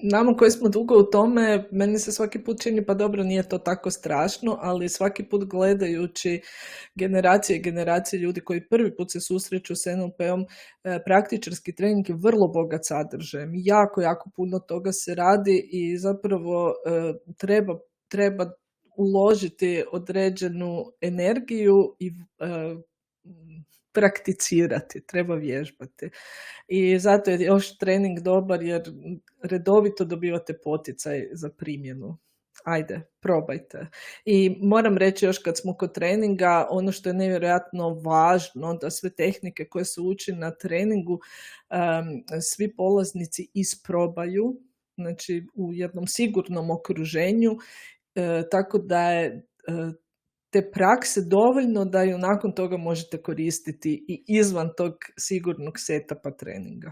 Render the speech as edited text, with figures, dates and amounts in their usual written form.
Nama koji smo dugo u tome, meni se svaki put čini pa dobro, nije to tako strašno, ali svaki put gledajući generacije i generacije ljudi koji prvi put se susreću s NLP-om, praktičarski trening je vrlo bogat sadržajem. Jako, jako puno toga se radi i zapravo treba uložiti određenu energiju i prakticirati, treba vježbati. I zato je još trening dobar jer redovito dobivate poticaj za primjenu. Ajde, probajte. I moram reći još kad smo kod treninga, ono što je nevjerojatno važno, da sve tehnike koje se uči na treningu, svi polaznici isprobaju, znači u jednom sigurnom okruženju, tako da je te prakse dovoljno da ju nakon toga možete koristiti i izvan tog sigurnog setapa treninga.